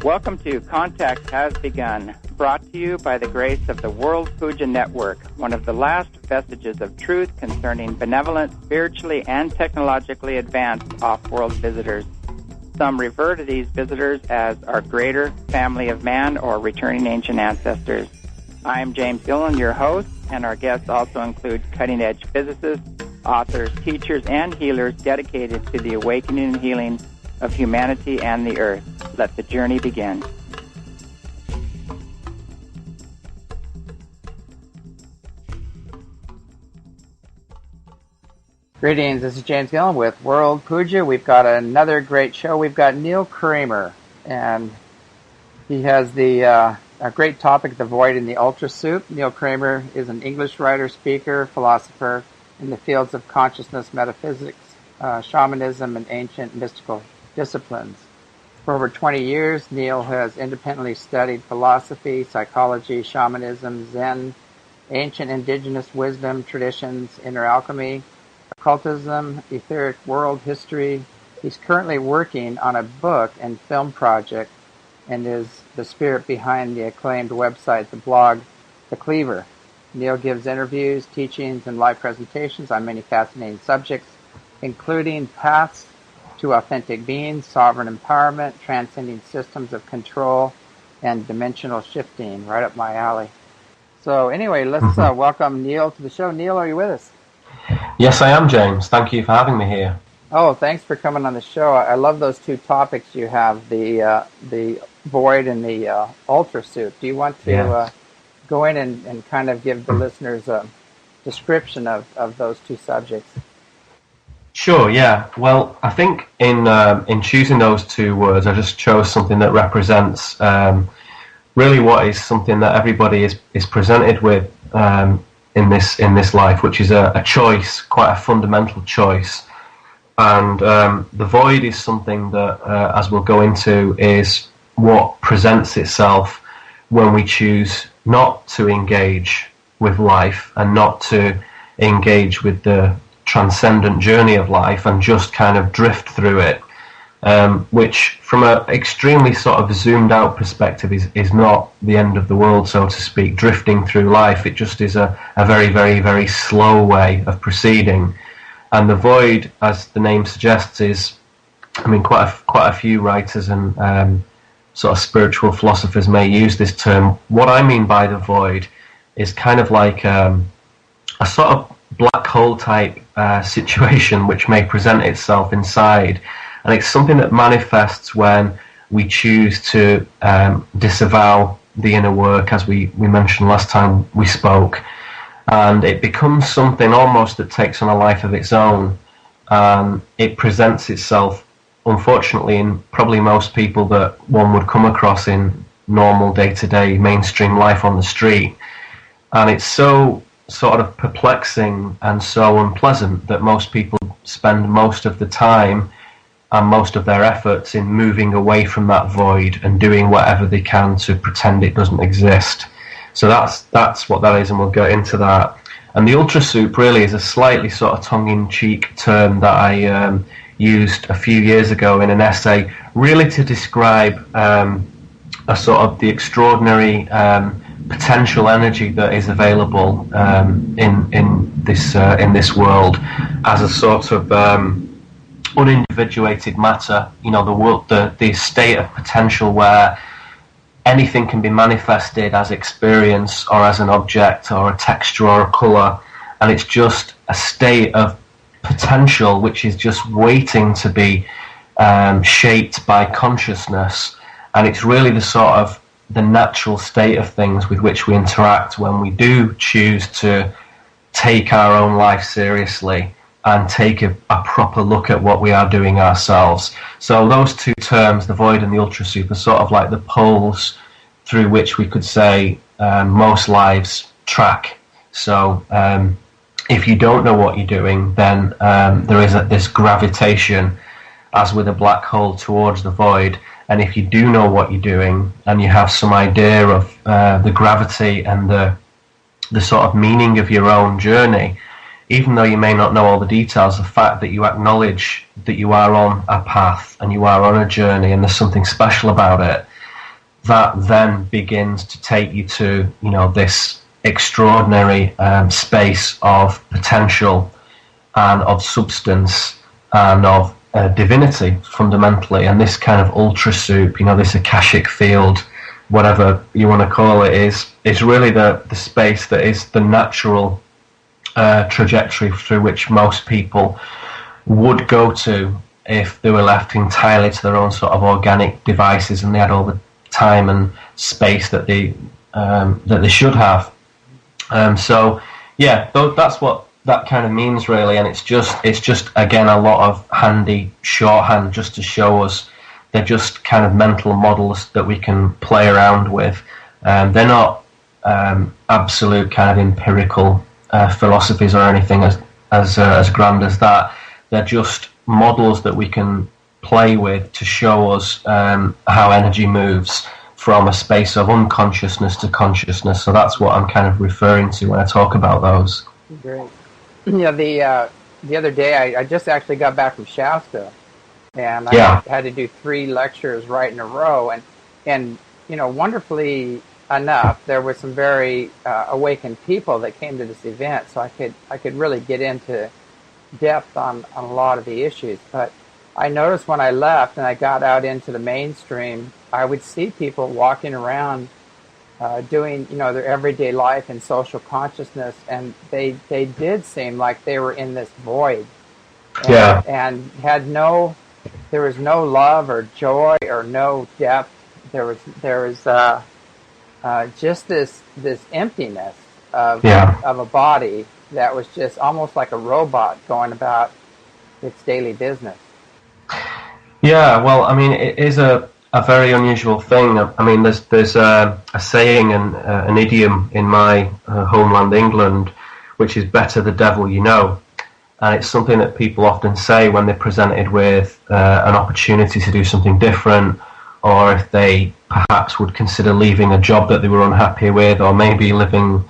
Welcome to Contact Has Begun, brought to you by the grace of the World Puja Network, one of the last vestiges of truth concerning benevolent, spiritually and technologically advanced off-world visitors. Some refer to these visitors as our greater family of man or returning ancient ancestors. I am James Dillon, your host, and our guests also include cutting-edge physicists, authors, teachers, and healers dedicated to the awakening and healing of humanity and the earth. Let the journey begin. Greetings, this is James Dillon with World Puja. We've got another great show. We've got Neil Kramer, and he has a great topic, the void in the ultra soup. Neil Kramer is an English writer, speaker, philosopher in the fields of consciousness, metaphysics, shamanism, and ancient mystical disciplines. For over 20 years, Neil has independently studied philosophy, psychology, shamanism, Zen, ancient indigenous wisdom, traditions, inner alchemy, occultism, etheric world history. He's currently working on a book and film project and is the spirit behind the acclaimed website, the blog, The Cleaver. Neil gives interviews, teachings, and live presentations on many fascinating subjects, including paths to authentic being, sovereign empowerment, transcending systems of control, and dimensional shifting. Right up my alley. So anyway, let's welcome Neil to the show. Neil, are you with us? Yes, I am, James. Thank you for having me here. Oh, thanks for coming on the show. I love those two topics you have, the void and the ultra suit. Do you want to go in and kind of give the listeners a description of those two subjects? Sure, yeah. Well, I think in choosing those two words, I just chose something that represents really what is something that everybody is presented with in this life, which is a choice, quite a fundamental choice. And the void is something that, as we'll go into, is what presents itself when we choose not to engage with life and not to engage with the transcendent journey of life and just kind of drift through it, which from an extremely sort of zoomed out perspective is not the end of the world, so to speak. Drifting through life, it just is a very, very, very slow way of proceeding. And the void, as the name suggests, is, I mean, quite a few writers and sort of spiritual philosophers may use this term. What I mean by the void is kind of like a sort of black hole type situation which may present itself inside, and it's something that manifests when we choose to disavow the inner work, as we mentioned last time we spoke, and it becomes something almost that takes on a life of its own. It presents itself, unfortunately, in probably most people that one would come across in normal day-to-day mainstream life on the street, and it's so sort of perplexing and so unpleasant that most people spend most of the time and most of their efforts in moving away from that void and doing whatever they can to pretend it doesn't exist. So that's what that is, and we'll get into that. And the ultra soup really is a slightly sort of tongue-in-cheek term that I used a few years ago in an essay, really to describe a sort of the extraordinary potential energy that is available in this world as a sort of unindividuated matter. You know, the world, the state of potential where anything can be manifested as experience or as an object or a texture or a colour, and it's just a state of potential which is just waiting to be shaped by consciousness. And it's really the sort of the natural state of things with which we interact when we do choose to take our own life seriously and take a proper look at what we are doing ourselves. So those two terms, the void and the ultra soup, are sort of like the poles through which we could say most lives track. So if you don't know what you're doing, then there is this gravitation, as with a black hole, towards the void. And if you do know what you're doing and you have some idea of the gravity and the sort of meaning of your own journey, even though you may not know all the details, the fact that you acknowledge that you are on a path and you are on a journey and there's something special about it, that then begins to take you to, this extraordinary space of potential and of substance and of divinity, fundamentally. And this kind of ultra soup, this Akashic field, whatever you want to call it, is really the space that is the natural trajectory through which most people would go to if they were left entirely to their own sort of organic devices and they had all the time and space that they should have. So yeah, that's what that kind of means, really. And it's just again a lot of handy shorthand just to show us. They're just kind of mental models that we can play around with. They're not absolute kind of empirical philosophies or anything as grand as that. They're just models that we can play with to show us how energy moves from a space of unconsciousness to consciousness. So that's what I'm kind of referring to when I talk about those. Great. The other day I just actually got back from Shasta, and I had to do 3 lectures right in a row, and wonderfully enough, there were some very awakened people that came to this event, so I could really get into depth on a lot of the issues. But I noticed when I left and I got out into the mainstream, I would see people walking around doing their everyday life and social consciousness, and they did seem like they were in this void, and there was no love or joy or no depth. There was just this emptiness of a body that was just almost like a robot going about its daily business. Yeah, well, I mean, it is a very unusual thing. I mean, there's a saying and an idiom in my homeland, England, which is "better the devil you know," and it's something that people often say when they're presented with an opportunity to do something different, or if they perhaps would consider leaving a job that they were unhappy with, or maybe leaving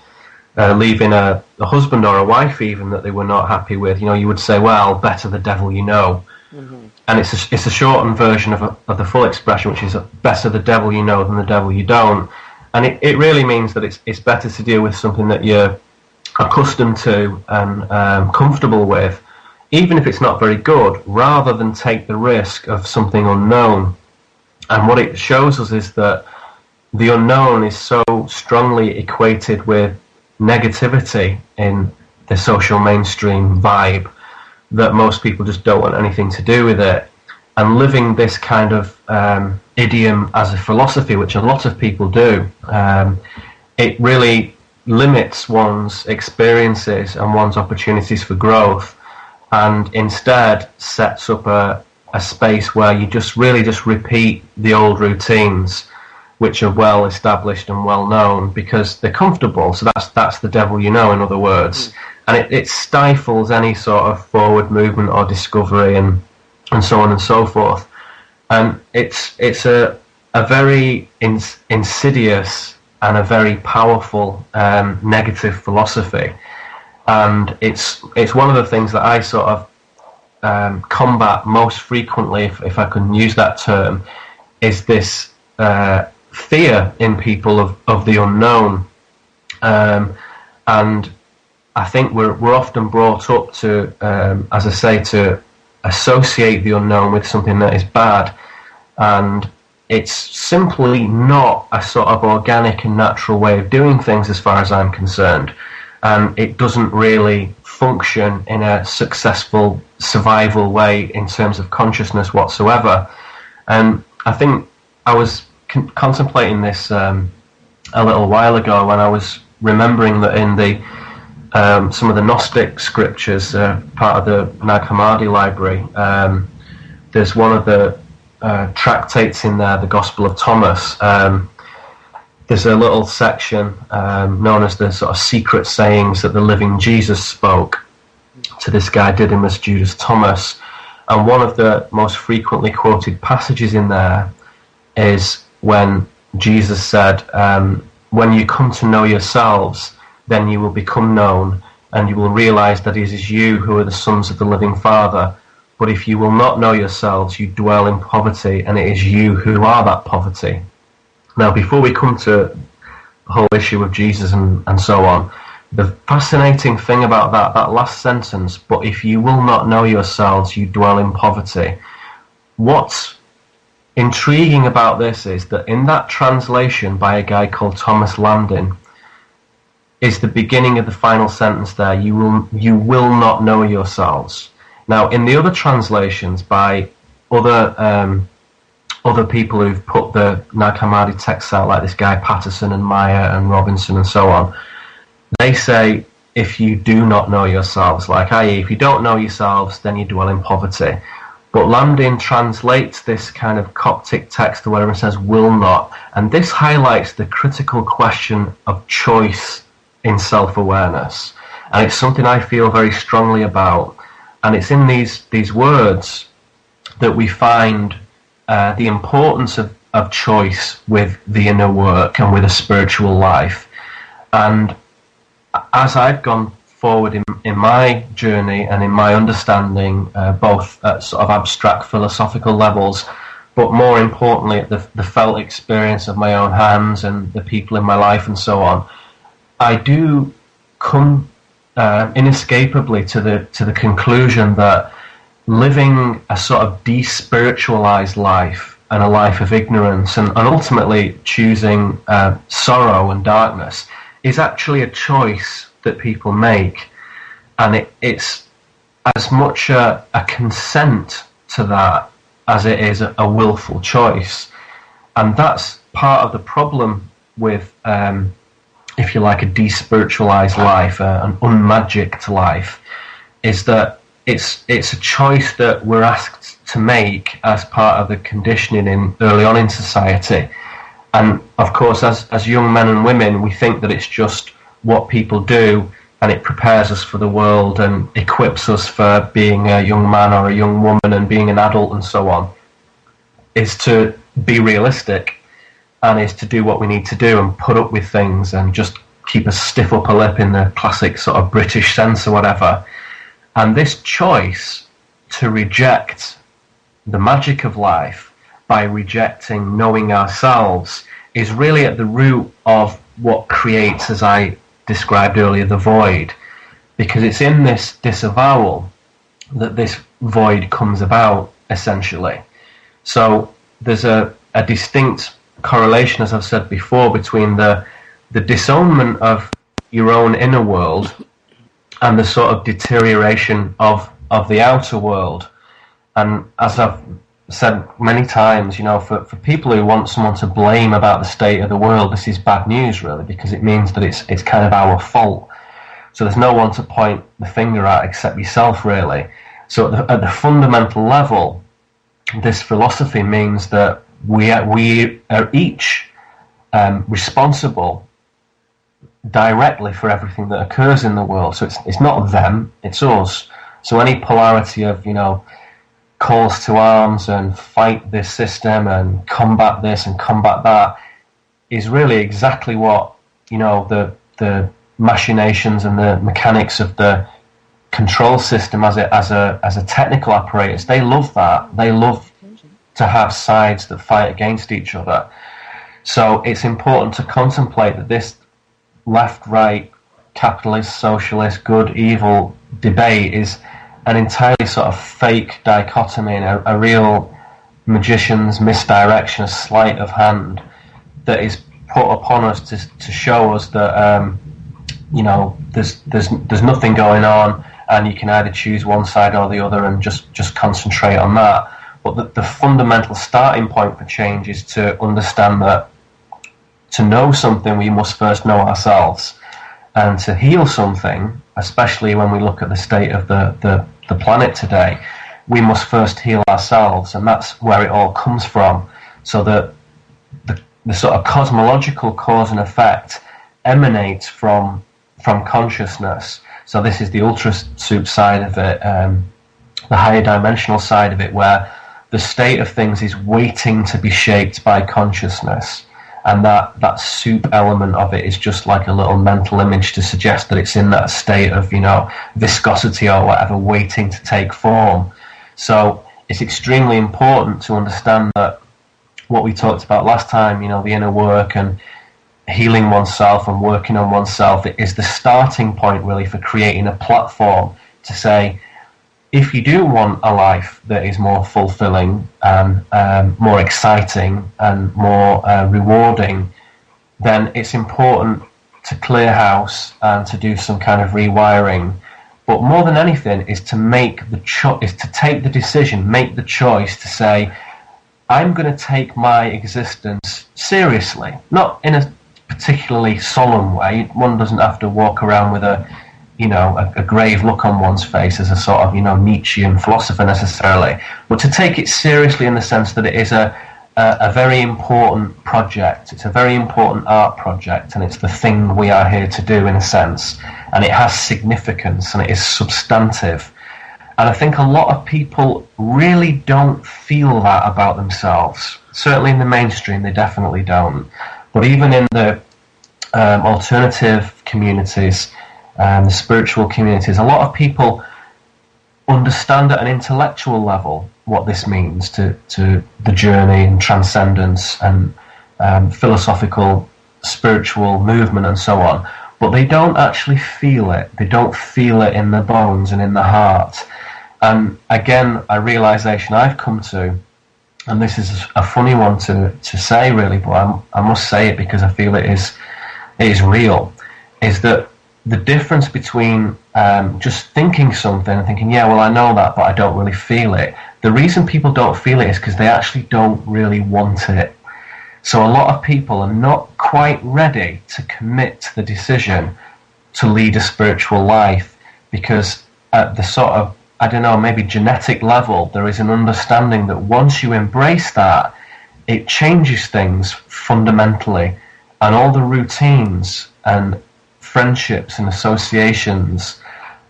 a husband or a wife even that they were not happy with. You would say, well, better the devil you know. Mm-hmm. And it's a shortened version of the full expression, which is better the devil you know than the devil you don't. And it really means that it's better to deal with something that you're accustomed to and comfortable with, even if it's not very good, rather than take the risk of something unknown. And what it shows us is that the unknown is so strongly equated with negativity in the social mainstream vibe that most people just don't want anything to do with it. And living this kind of idiom as a philosophy, which a lot of people do, it really limits one's experiences and one's opportunities for growth, and instead sets up a space where you just repeat the old routines, which are well established and well known because they're comfortable. So that's the devil you know, in other words. And it stifles any sort of forward movement or discovery and so on and so forth. And it's a very insidious and a very powerful negative philosophy. And it's one of the things that I sort of combat most frequently, if I can use that term, is this fear in people of the unknown. And I think we're often brought up to, as I say, to associate the unknown with something that is bad, and it's simply not a sort of organic and natural way of doing things as far as I'm concerned, and it doesn't really function in a successful survival way in terms of consciousness whatsoever. And I think I was contemplating this a little while ago when I was remembering that in the some of the Gnostic scriptures, part of the Nag Hammadi library, there's one of the tractates in there, the Gospel of Thomas. There's a little section known as the sort of secret sayings that the living Jesus spoke to this guy Didymus Judas Thomas. And one of the most frequently quoted passages in there is when Jesus said, when you come to know yourselves, then you will become known, and you will realize that it is you who are the sons of the living Father. But if you will not know yourselves, you dwell in poverty, and it is you who are that poverty. Now, before we come to the whole issue of Jesus and so on, the fascinating thing about that last sentence, but if you will not know yourselves, you dwell in poverty. What's intriguing about this is that in that translation by a guy called Thomas Landin is the beginning of the final sentence there, you will not know yourselves. Now, in the other translations by other people who've put the Nag Hammadi texts out, like this guy Patterson and Meyer and Robinson and so on, they say, if you do not know yourselves, like i.e. if you don't know yourselves, then you dwell in poverty. But Landin translates this kind of Coptic text or whatever and says will not, and this highlights the critical question of choice in self-awareness, and it's something I feel very strongly about, and it's in these words that we find the importance of choice with the inner work and with a spiritual life. And as I've gone forward in my journey and in my understanding, both at sort of abstract philosophical levels, but more importantly at the felt experience of my own hands and the people in my life and so on, I do come inescapably to the conclusion that living a sort of despiritualized life and a life of ignorance and ultimately choosing sorrow and darkness is actually a choice that people make, and it's as much a consent to that as it is a willful choice. And that's part of the problem with if you like a despiritualized life, an unmagicked life, is that it's a choice that we're asked to make as part of the conditioning early on in society. And of course, as young men and women, we think that it's just what people do, and it prepares us for the world and equips us for being a young man or a young woman and being an adult and so on, is to be realistic and is to do what we need to do and put up with things and just keep a stiff upper lip in the classic sort of British sense or whatever. And this choice to reject the magic of life by rejecting knowing ourselves is really at the root of what creates, as I described earlier, the void, because it's in this disavowal that this void comes about, essentially. So there's a distinct correlation, as I've said before, between the disownment of your own inner world and the sort of deterioration of the outer world. And as I've said many times, for people who want someone to blame about the state of the world, this is bad news, really, because it means that it's kind of our fault. So there's no one to point the finger at except yourself, really. So at the fundamental level, this philosophy means that we are each responsible directly for everything that occurs in the world. So it's not them, it's us. So any polarity of, calls to arms and fight this system and combat this and combat that is really exactly what, the machinations and the mechanics of the control system as a technical apparatus, they love that. They love to have sides that fight against each other. So it's important to contemplate that this left-right, capitalist, socialist, good, evil debate is an entirely sort of fake dichotomy and a real magician's misdirection, a sleight of hand that is put upon us to show us that there's nothing going on, and you can either choose one side or the other and just concentrate on that. But the fundamental starting point for change is to understand that to know something, we must first know ourselves, and to heal something, especially when we look at the state of the planet today, we must first heal ourselves, and that's where it all comes from. So that the sort of cosmological cause and effect emanates from consciousness. So this is the ultra soup side of it, the higher dimensional side of it, where the state of things is waiting to be shaped by consciousness. And that soup element of it is just like a little mental image to suggest that it's in that state of, viscosity or whatever, waiting to take form. So it's extremely important to understand that what we talked about last time, the inner work and healing oneself and working on oneself, it is the starting point really for creating a platform to say, if you do want a life that is more fulfilling and more exciting and more rewarding, then it's important to clear house and to do some kind of rewiring. But more than anything is to make to take the decision, make the choice to say, I'm going to take my existence seriously, not in a particularly solemn way. One doesn't have to walk around with a grave look on one's face as a sort of, Nietzschean philosopher necessarily, but to take it seriously in the sense that it is a very important project. It's a very important art project, and it's the thing we are here to do in a sense, and it has significance and it is substantive. And I think a lot of people really don't feel that about themselves. Certainly in the mainstream, they definitely don't. But even in the alternative communities, the spiritual communities, a lot of people understand at an intellectual level what this means to the journey and transcendence and philosophical, spiritual movement and so on. But they don't actually feel it. They don't feel it in their bones and in their heart. And again, a realization I've come to, and this is a funny one to say really, but I must say it because I feel it is real, is that the difference between just thinking something and thinking, yeah, well, I know that, but I don't really feel it. The reason people don't feel it is because they actually don't really want it. So a lot of people are not quite ready to commit to the decision to lead a spiritual life, because at the sort of, I don't know, maybe genetic level, there is an understanding that once you embrace that, it changes things fundamentally, and all the routines and friendships and associations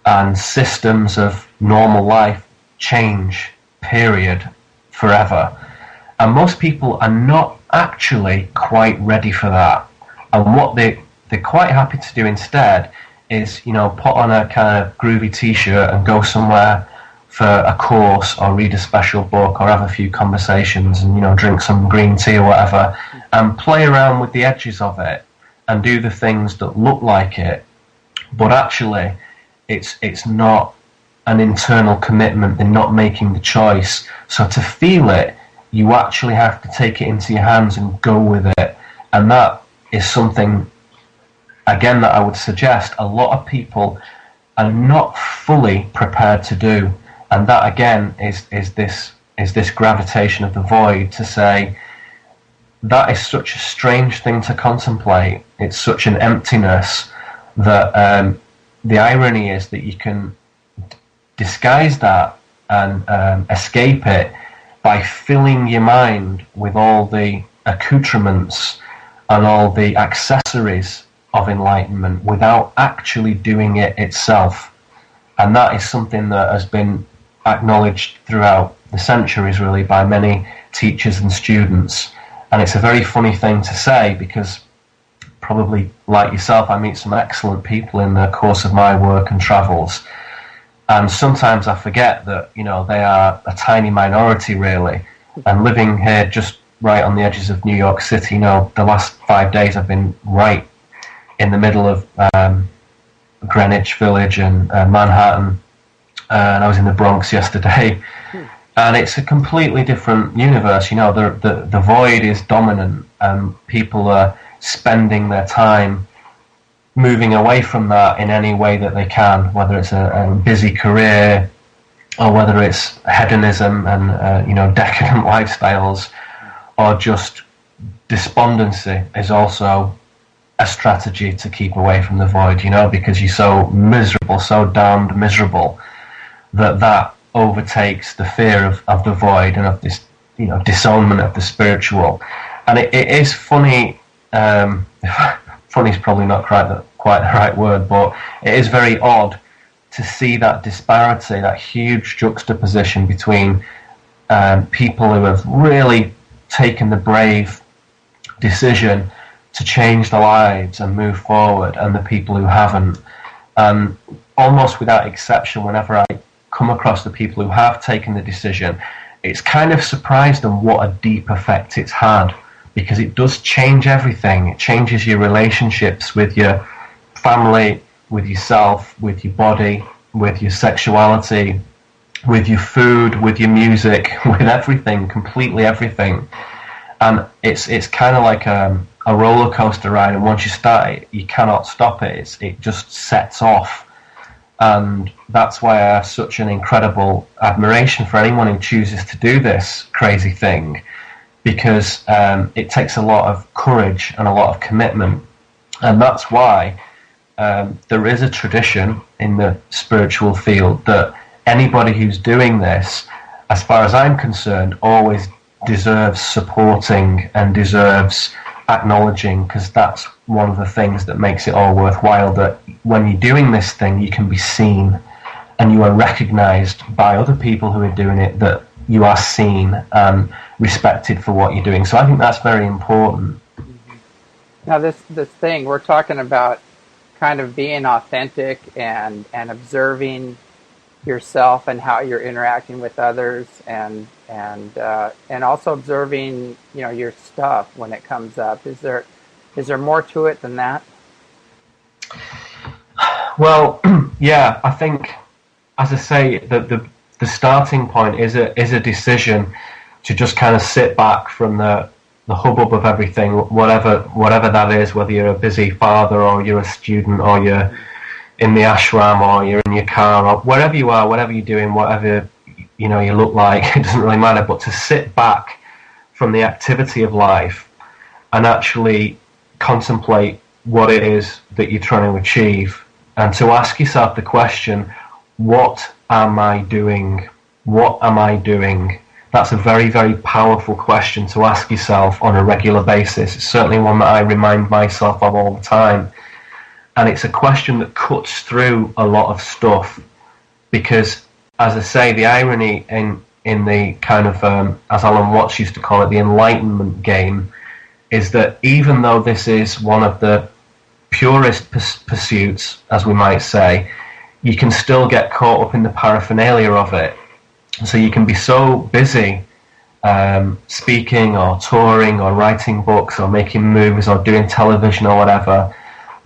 and systems of normal life change, period, forever. And most people are not actually quite ready for that. And what they're quite happy to do instead is, put on a kind of groovy t-shirt and go somewhere for a course or read a special book or have a few conversations and, drink some green tea or whatever, and play around with the edges of it and do the things that look like it. But actually, it's not an internal commitment. They're not making the choice. So to feel it, you actually have to take it into your hands and go with it. And that is something, again, that I would suggest a lot of people are not fully prepared to do. And that, again, is this gravitation of the void, to say that is such a strange thing to contemplate. It's such an emptiness that the irony is that you can disguise that and escape it by filling your mind with all the accoutrements and all the accessories of enlightenment without actually doing it itself. And that is something that has been acknowledged throughout the centuries, really, by many teachers and students. And it's a very funny thing to say, because probably like yourself, I meet some excellent people in the course of my work and travels. And sometimes I forget that, they are a tiny minority, really. And living here just right on the edges of New York City, the last 5 days I've been right in the middle of Greenwich Village and Manhattan. And I was in the Bronx yesterday. And it's a completely different universe. The void is dominant, and people are spending their time moving away from that in any way that they can, whether it's a busy career or whether it's hedonism and decadent lifestyles, or just despondency is also a strategy to keep away from the void, because you're so miserable, so damned miserable, that overtakes the fear of the void and of this, disownment of the spiritual. And it is funny. Funny is probably not quite the right word, but it is very odd to see that disparity, that huge juxtaposition between people who have really taken the brave decision to change their lives and move forward, and the people who haven't. Almost without exception, whenever I come across the people who have taken the decision, it's kind of surprised them what a deep effect it's had, because it does change everything. It changes your relationships with your family, with yourself, with your body, with your sexuality, with your food, with your music, with everything, completely everything. And it's kind of like a roller coaster ride, and once you start it, you cannot stop it. It just sets off. And that's why I have such an incredible admiration for anyone who chooses to do this crazy thing, because it takes a lot of courage and a lot of commitment. And that's why there is a tradition in the spiritual field that anybody who's doing this, as far as I'm concerned, always deserves supporting and deserves acknowledging, because that's one of the things that makes it all worthwhile, that when you're doing this thing, you can be seen and you are recognized by other people who are doing it, that you are seen and respected for what you're doing. So I think that's very important. Now this thing, we're talking about kind of being authentic and observing yourself and how you're interacting with others, and also observing, your stuff when it comes up. Is there more to it than that? Well, yeah, I think, as I say, the starting point is a decision to just kind of sit back from the hubbub of everything, whatever that is, whether you're a busy father or you're a student or you're in the ashram or you're in your car or wherever you are, whatever you're doing, whatever you look like, it doesn't really matter, but to sit back from the activity of life and actually contemplate what it is that you're trying to achieve, and to ask yourself the question, what am I doing? What am I doing? That's a very, very powerful question to ask yourself on a regular basis. It's certainly one that I remind myself of all the time. And it's a question that cuts through a lot of stuff, because, as I say, the irony in the kind of, as Alan Watts used to call it, the enlightenment game, is that even though this is one of the purest pursuits, as we might say, you can still get caught up in the paraphernalia of it. So you can be so busy speaking or touring or writing books or making movies or doing television or whatever,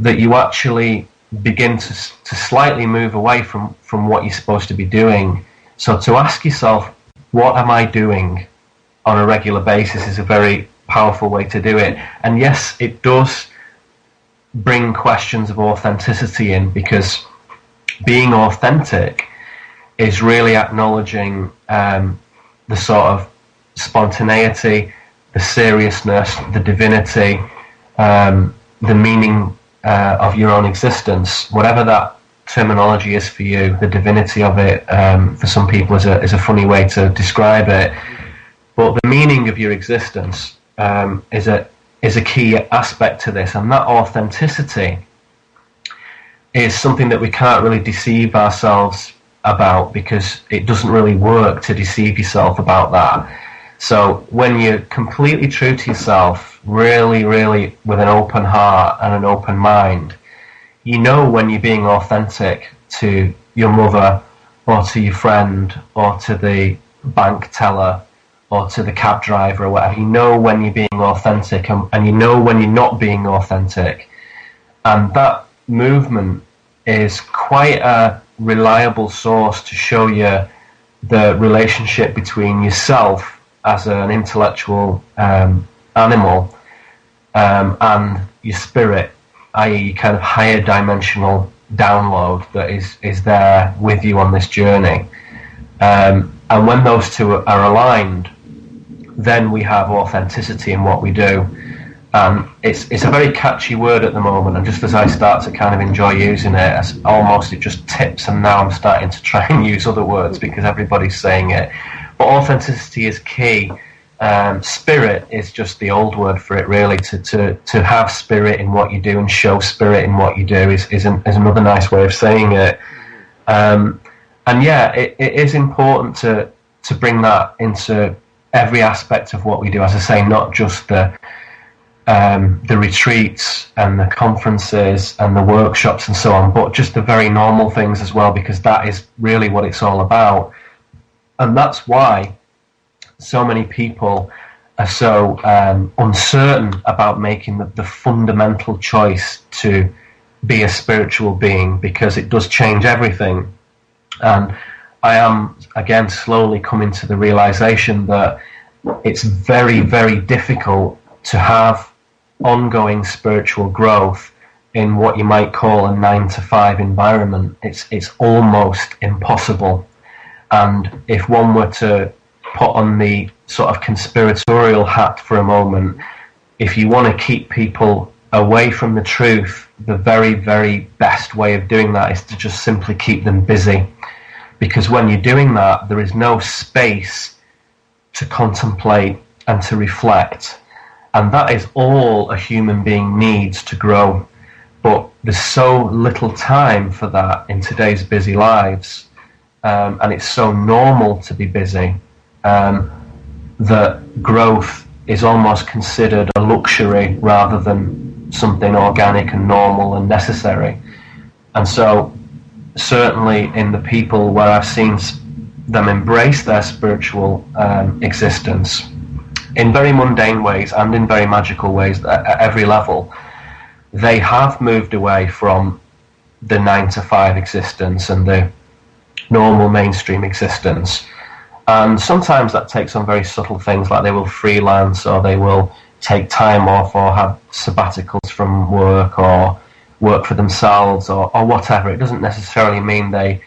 that you actually begin to slightly move away from what you're supposed to be doing. So to ask yourself, what am I doing on a regular basis, is a very powerful way to do it. And yes, it does bring questions of authenticity in, because being authentic is really acknowledging the sort of spontaneity, the seriousness, the divinity, the meaning of your own existence, whatever that terminology is for you. The divinity of it, for some people, is a funny way to describe it, but the meaning of your existence is a key aspect to this, and that authenticity is something that we can't really deceive ourselves about, because it doesn't really work to deceive yourself about that. So when you're completely true to yourself, really, really with an open heart and an open mind, you know when you're being authentic to your mother or to your friend or to the bank teller or to the cab driver or whatever. You know when you're being authentic, and you know when you're not being authentic. And that movement is quite a reliable source to show you the relationship between yourself as an intellectual animal and your spirit, i.e. your kind of higher dimensional download that is there with you on this journey. And when those two are aligned, then we have authenticity in what we do. It's a very catchy word at the moment, and just as I start to kind of enjoy using it, it just tips, and now I'm starting to try and use other words because everybody's saying it. But authenticity is key. Spirit is just the old word for it, really. To have spirit in what you do and show spirit in what you do is another nice way of saying it. And yeah, it is important to bring that into every aspect of what we do. As I say, not just the retreats and the conferences and the workshops and so on, but just the very normal things as well, because that is really what it's all about. And that's why so many people are so uncertain about making the fundamental choice to be a spiritual being, because it does change everything. And I am, again, slowly coming to the realization that it's very, very difficult to have ongoing spiritual growth in what you might call a 9-to-5 environment. It's almost impossible. And if one were to put on the sort of conspiratorial hat for a moment, if you want to keep people away from the truth, the very, very best way of doing that is to just simply keep them busy. Because when you're doing that, there is no space to contemplate and to reflect. And that is all a human being needs to grow. But there's so little time for that in today's busy lives. And it's so normal to be busy that growth is almost considered a luxury rather than something organic and normal and necessary. And so certainly in the people where I've seen them embrace their spiritual existence in very mundane ways and in very magical ways at every level, they have moved away from the 9-to-5 existence and the normal mainstream existence. And sometimes that takes on very subtle things, like they will freelance, or they will take time off, or have sabbaticals from work, or work for themselves, or whatever. It doesn't necessarily mean they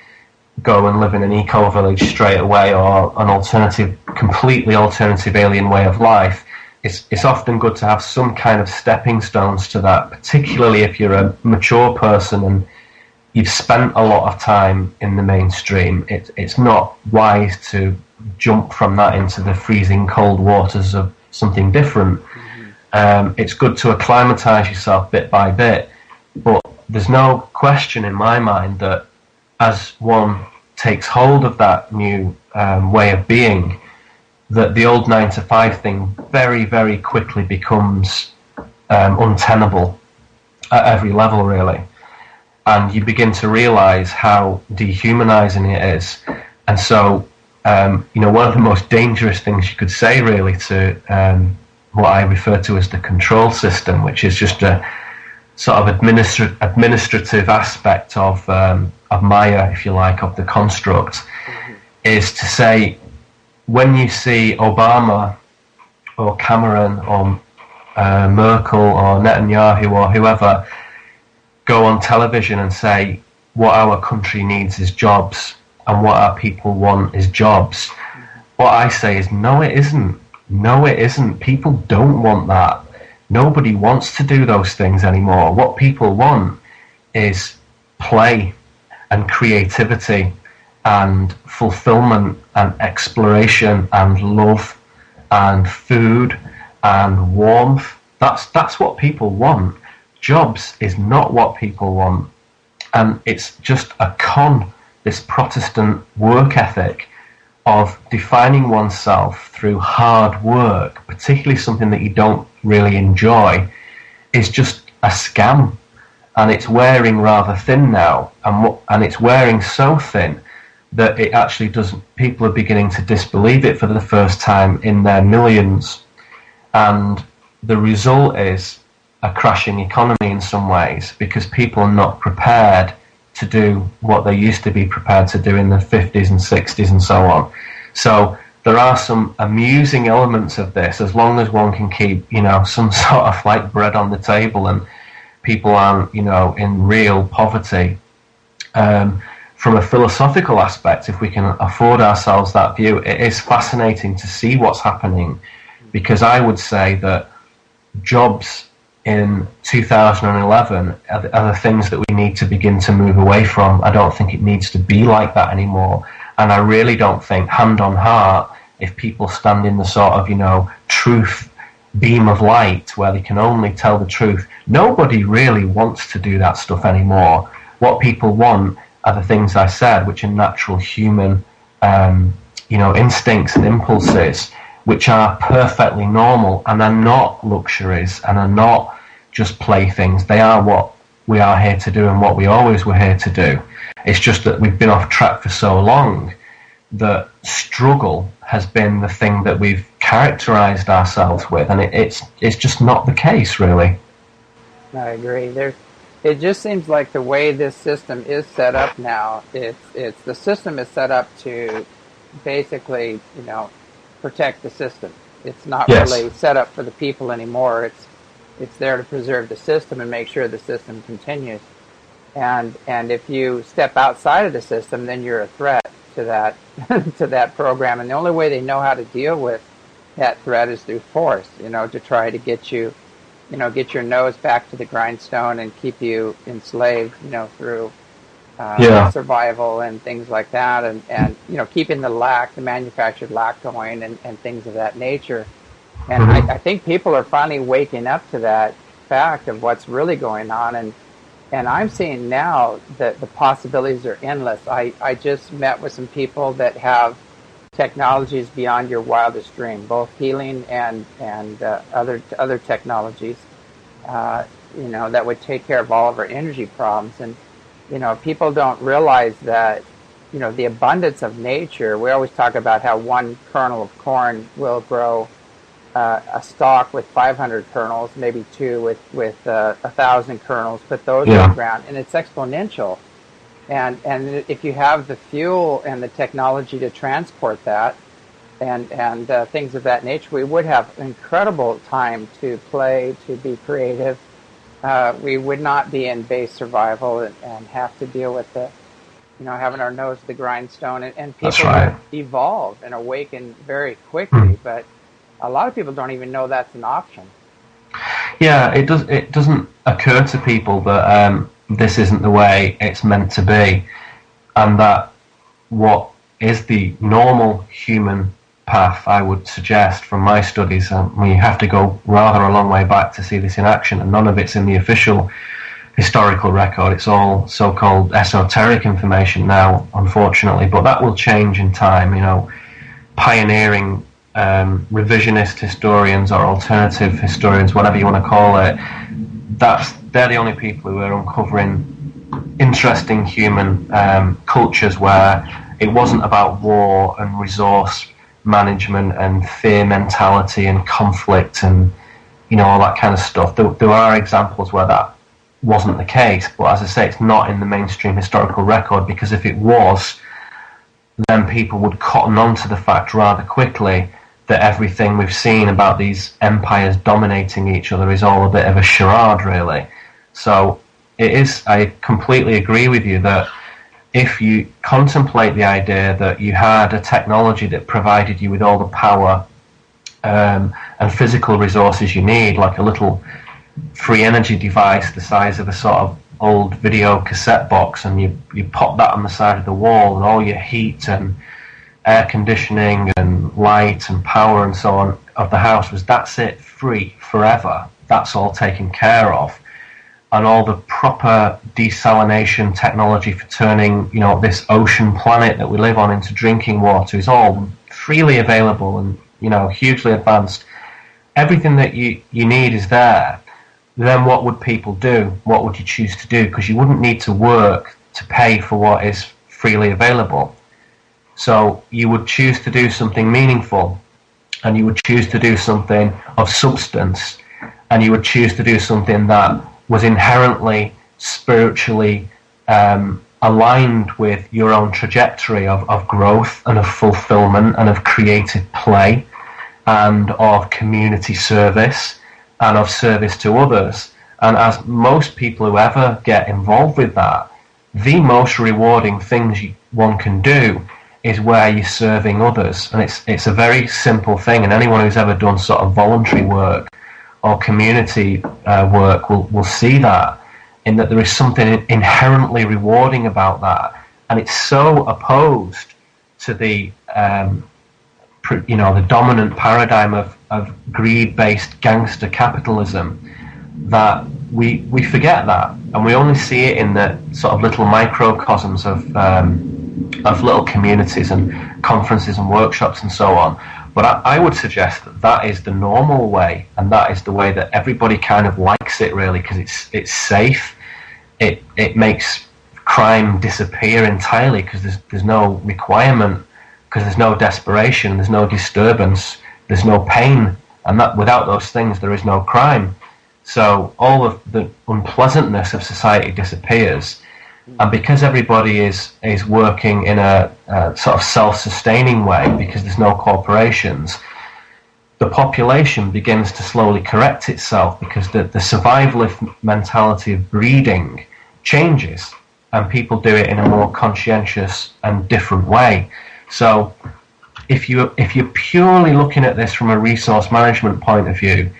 go and live in an eco-village straight away, or an completely alternative alien way of life. It's often good to have some kind of stepping stones to that, particularly if you're a mature person and you've spent a lot of time in the mainstream. It's not wise to jump from that into the freezing cold waters of something different. It's good to acclimatise yourself bit by bit, but there's no question in my mind that as one takes hold of that new way of being, that the old 9-to-5 thing very, very quickly becomes untenable at every level, really. And you begin to realise how dehumanising it is. And so, one of the most dangerous things you could say, really, to what I refer to as the control system, which is just a sort of administrative aspect of Maya, if you like, of the construct, is to say, when you see Obama or Cameron or Merkel or Netanyahu or whoever go on television and say what our country needs is jobs and what our people want is jobs, what I say is, no, it isn't. No, it isn't. People don't want that. Nobody wants to do those things anymore. What people want is play and creativity and fulfillment and exploration and love and food and warmth. That's what people want. Jobs is not what people want. And it's just a con, this Protestant work ethic of defining oneself through hard work, particularly something that you don't really enjoy, is just a scam. And it's wearing rather thin now, and it's wearing so thin that it actually doesn't. People are beginning to disbelieve it for the first time in their millions, and the result is a crashing economy in some ways, because people are not prepared to do what they used to be prepared to do in the 50s and 60s and so on. So there are some amusing elements of this, as long as one can keep, some sort of like bread on the table and people aren't, in real poverty. From a philosophical aspect, if we can afford ourselves that view, it is fascinating to see what's happening, because I would say that jobs in 2011 are the things that we need to begin to move away from. I don't think it needs to be like that anymore. And I really don't think, hand on heart, if people stand in the sort of, truth beam of light where they can only tell the truth, nobody really wants to do that stuff anymore. What people want are the things I said, which are natural human, instincts and impulses, which are perfectly normal and are not luxuries and are not just playthings. They are what we are here to do and what we always were here to do. It's just that we've been off track for so long that struggle has been the thing that we've characterized ourselves with, and it's just not the case, really. I agree. It just seems like the way this system is set up now, it's the system is set up to basically, protect the system. It's not really set up for the people anymore. It's there to preserve the system and make sure the system continues. And if you step outside of the system, then you're a threat to that to that program. And the only way they know how to deal with that threat is through force. To try to get you, get your nose back to the grindstone and keep you enslaved. Through survival and things like that, and keeping the manufactured lack going and things of that nature. And I think people are finally waking up to that fact of what's really going on, and I'm seeing now that the possibilities are endless. I just met with some people that have technologies beyond your wildest dream, both healing and other technologies, that would take care of all of our energy problems. And people don't realize that, the abundance of nature. We always talk about how one kernel of corn will grow a stalk with 500 kernels, maybe two with 1,000 kernels. Put those in the ground, and it's exponential. And if you have the fuel and the technology to transport that, and things of that nature, we would have incredible time to play, to be creative. We would not be in base survival and have to deal with having our nose to the grindstone. And people would evolve and awaken very quickly. But a lot of people don't even know that's an option. Yeah, it doesn't occur to people that this isn't the way it's meant to be, and that what is the normal human path, I would suggest from my studies, we have to go rather a long way back to see this in action, and none of it's in the official historical record. It's all so-called esoteric information now, unfortunately, but that will change in time. Pioneering revisionist historians or alternative historians, whatever you want to call it, they're the only people who are uncovering interesting human cultures where it wasn't about war and resource management and fear mentality and conflict and all that kind of stuff. There are examples where that wasn't the case, but as I say, it's not in the mainstream historical record, because if it was, then people would cotton on to the fact rather quickly that everything we've seen about these empires dominating each other is all a bit of a charade, really. So it is, I completely agree with you that if you contemplate the idea that you had a technology that provided you with all the power and physical resources you need, like a little free energy device the size of a sort of old video cassette box, and you pop that on the side of the wall, and all your heat and air conditioning and light and power and so on of the house that's it, free forever, that's all taken care of, and all the proper desalination technology for turning this ocean planet that we live on into drinking water is all freely available and hugely advanced. Everything that you need is there. Then what would people do? What would you choose to do? Because you wouldn't need to work to pay for what is freely available. So you would choose to do something meaningful, and you would choose to do something of substance, and you would choose to do something that was inherently spiritually aligned with your own trajectory of growth and of fulfillment and of creative play and of community service and of service to others. And as most people who ever get involved with that, the most rewarding things one can do is where you're serving others. And it's a very simple thing, and anyone who's ever done sort of voluntary work or community work will see that, in that there is something inherently rewarding about that. And it's so opposed to the the dominant paradigm of greed-based gangster capitalism that we forget that, and we only see it in the sort of little microcosms of little communities and conferences and workshops and so on. But I would suggest that is the normal way, and that is the way that everybody kind of likes it, really, because it's safe. It makes crime disappear entirely because there's no requirement because there's no desperation, there's no disturbance, there's no pain, and that without those things there is no crime. So all of the unpleasantness of society disappears, and because everybody is working in a sort of self-sustaining way, because there's no corporations, the population begins to slowly correct itself, because the survivalist mentality of breeding changes, and people do it in a more conscientious and different way. So if you're purely looking at this from a resource management point of view,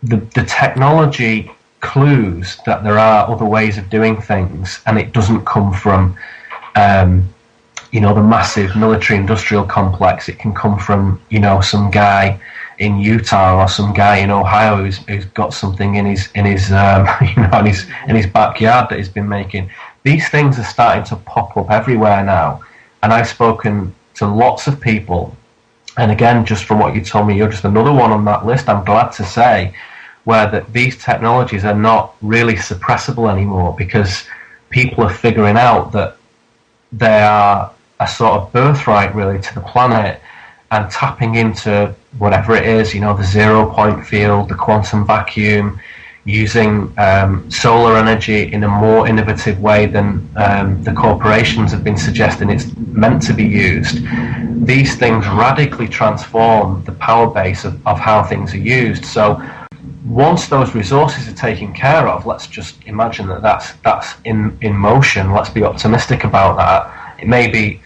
the technology clues that there are other ways of doing things, and it doesn't come from the massive military industrial complex. It can come from some guy in Utah or some guy in Ohio who's got something in his in his backyard that he's been making. These things are starting to pop up everywhere now, and I've spoken to lots of people, and again, just from what you told me, you're just another one on that list, I'm glad to say, where that these technologies are not really suppressible anymore, because people are figuring out that they are a sort of birthright really to the planet, and tapping into whatever it is, the 0 point field, the quantum vacuum, using solar energy in a more innovative way than the corporations have been suggesting it's meant to be used. These things radically transform the power base of how things are used. So once those resources are taken care of, let's just imagine that's in motion. Let's be optimistic about that. It may be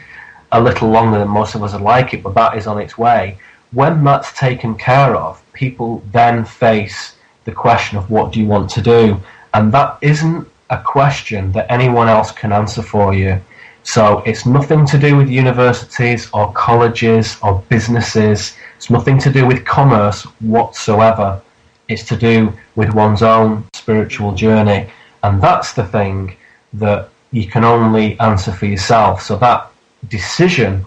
a little longer than most of us would like it, but that is on its way. When that's taken care of, people then face the question of what do you want to do, and that isn't a question that anyone else can answer for you. So it's nothing to do with universities or colleges or businesses. It's nothing to do with commerce whatsoever. It's to do with one's own spiritual journey, and that's the thing that you can only answer for yourself. So that decision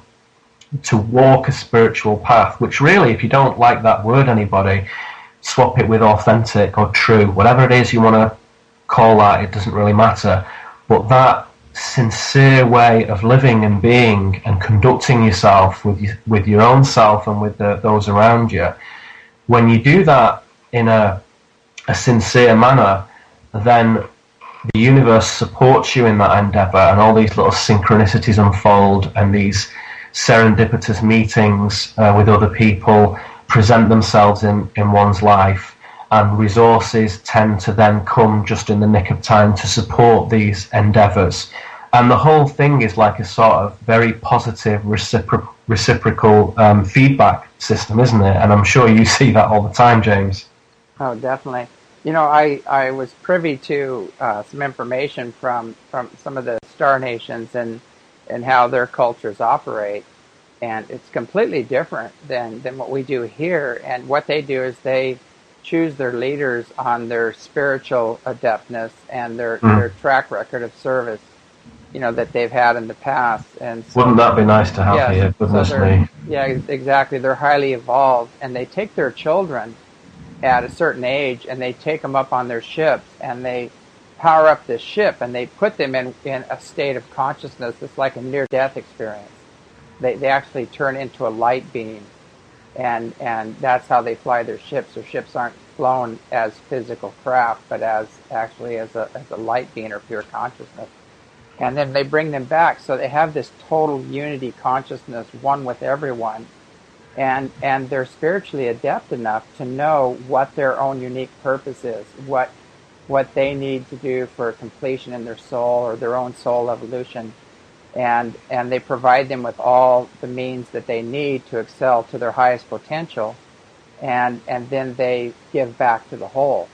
to walk a spiritual path, which really, if you don't like that word, anybody, swap it with authentic or true, whatever it is you want to call that, it doesn't really matter. But that sincere way of living and being and conducting yourself with your own self and with those around you, when you do that in a sincere manner, then the universe supports you in that endeavor, and all these little synchronicities unfold, and these serendipitous meetings with other people present themselves in one's life, and resources tend to then come just in the nick of time to support these endeavors. And the whole thing is like a sort of very positive reciprocal feedback system, isn't it? And I'm sure you see that all the time, James. Oh, definitely. I was privy to some information from some of the star nations and how their cultures operate. And it's completely different than what we do here. And what they do is they choose their leaders on their spiritual adeptness and their track record of service, that they've had in the past. And so, wouldn't that be nice to have here? Goodness me. Yeah, exactly. They're highly evolved, and they take their children at a certain age, and they take them up on their ships, and they power up the ship, and they put them in a state of consciousness. It's like a near-death experience. They actually turn into a light beam, and that's how they fly their ships. Their ships aren't flown as physical craft, but as a light beam or pure consciousness. And then they bring them back, so they have this total unity consciousness, one with everyone, and they're spiritually adept enough to know what their own unique purpose is, what they need to do for completion in their soul or their own soul evolution. And they provide them with all the means that they need to excel to their highest potential, and then they give back to the whole.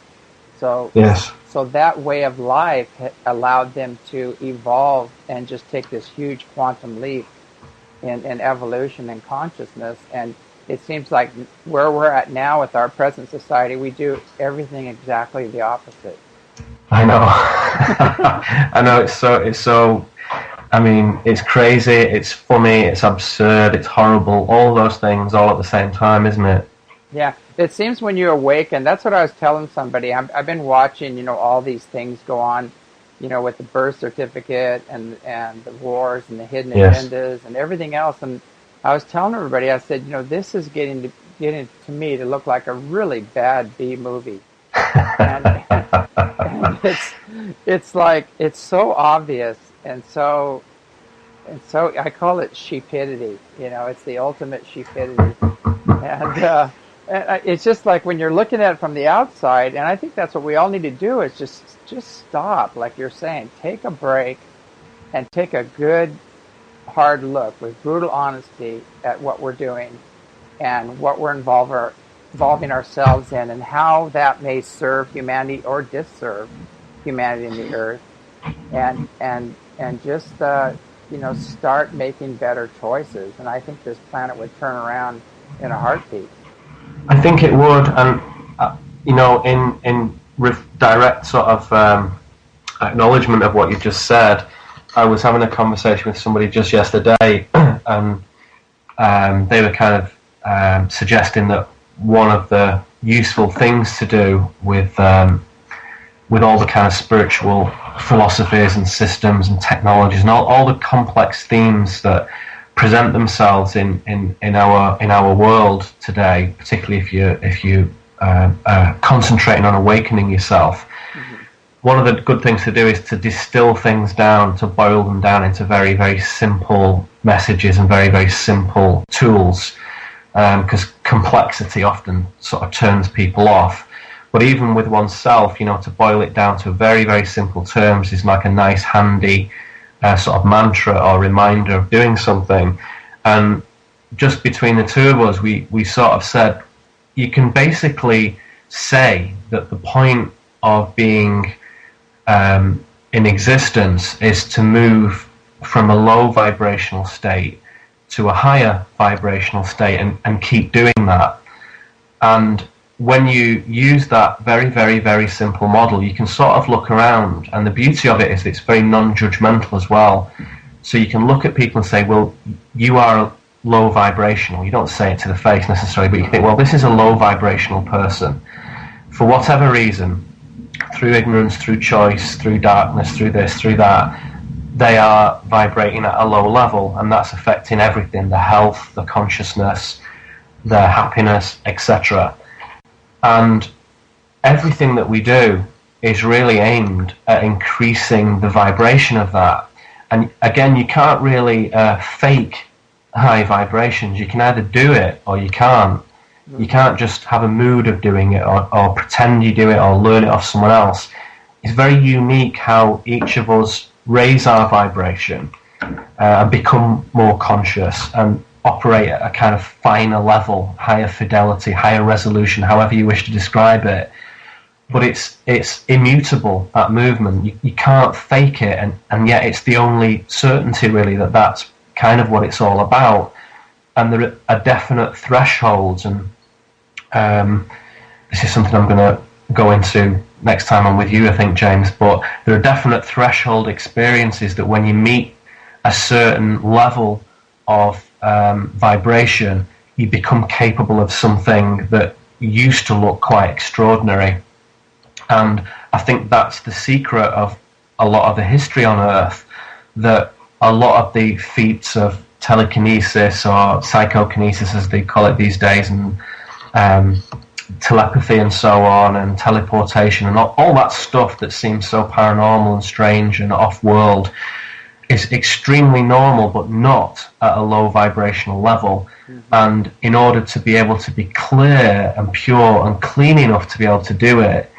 So yes. So that way of life allowed them to evolve and just take this huge quantum leap in evolution and consciousness. And it seems like where we're at now with our present society, we do everything exactly the opposite. I know. I know. It's so. I mean, it's crazy, it's funny, it's absurd, it's horrible, all those things all at the same time, isn't it? Yeah, it seems when you awaken, that's what I was telling somebody. I've been watching, all these things go on, with the birth certificate and the wars and the hidden agendas and everything else. And I was telling everybody, I said, this is getting to me to look like a really bad B movie, and and it's like it's so obvious and so I call it sheepidity. It's the ultimate sheepidity, and it's just like when you're looking at it from the outside, and I think that's what we all need to do is just stop, like you're saying, take a break, and take a good hard look with brutal honesty at what we're doing and what we're involving ourselves in, and how that may serve humanity or disserve humanity in the earth, and just start making better choices. And I think this planet would turn around in a heartbeat. I think it would, and in direct sort of acknowledgement of what you just said, I was having a conversation with somebody just yesterday, and they were kind of suggesting that one of the useful things to do with all the kind of spiritual philosophies and systems and technologies and all the complex themes that present themselves in our world today, particularly if you concentrating on awakening yourself. One of the good things to do is to distill things down, to boil them down into very, very simple messages and very, very simple tools, because complexity often sort of turns people off. But even with oneself, to boil it down to very, very simple terms is like a nice, handy sort of mantra or reminder of doing something. And just between the two of us, we sort of said, you can basically say that the point of being in existence is to move from a low vibrational state to a higher vibrational state, and keep doing that. And when you use that very, very, very simple model, you can sort of look around, and the beauty of it is it's very non-judgmental as well. So you can look at people and say, well, you are low vibrational. You don't say it to the face necessarily, but you think, well, this is a low vibrational person. For whatever reason, through ignorance, through choice, through darkness, through this, through that, they are vibrating at a low level, and that's affecting everything, the health, the consciousness, their happiness, etc. And everything that we do is really aimed at increasing the vibration of that. And again, you can't really fake high vibrations. You can either do it or you can't. You can't just have a mood of doing it, or pretend you do it, or learn it off someone else. It's very unique how each of us raise our vibration and become more conscious and operate at a kind of finer level, higher fidelity, higher resolution, however you wish to describe it. But it's immutable, that movement. You can't fake it, and yet it's the only certainty really that that's kind of what it's all about. And there are definite thresholds, and this is something I'm going to go into next time I'm with you, I think, James, but there are definite threshold experiences that when you meet a certain level of vibration, you become capable of something that used to look quite extraordinary. And I think that's the secret of a lot of the history on Earth, that a lot of the feats of telekinesis, or psychokinesis as they call it these days, and telepathy and so on, and teleportation, and all that stuff that seems so paranormal and strange and off-world, is extremely normal, but not at a low vibrational level. And in order to be able to be clear and pure and clean enough to be able to do it,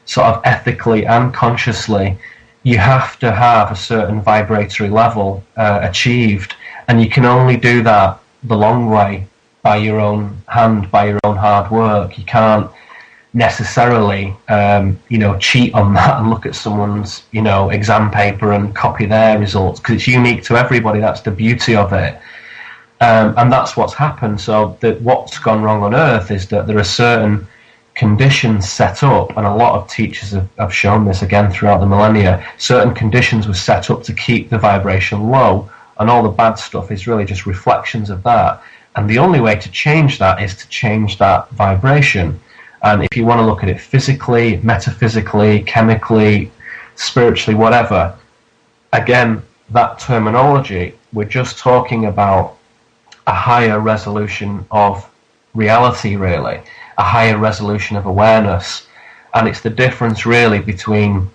sort of ethically and consciously, you have to have a certain vibratory level achieved, and you can only do that the long way, by your own hand, by your own hard work. You can't necessarily cheat on that and look at someone's exam paper and copy their results, because it's unique to everybody. That's the beauty of it. And that's what's happened. So what's gone wrong on Earth is that there are certain conditions set up, and a lot of teachers have shown this again throughout the millennia. Certain conditions were set up to keep the vibration low, and all the bad stuff is really just reflections of that. And the only way to change that is to change that vibration. And if you want to look at it physically, metaphysically, chemically, spiritually, whatever, again, that terminology, we're just talking about a higher resolution of reality, really, a higher resolution of awareness. And it's the difference really between,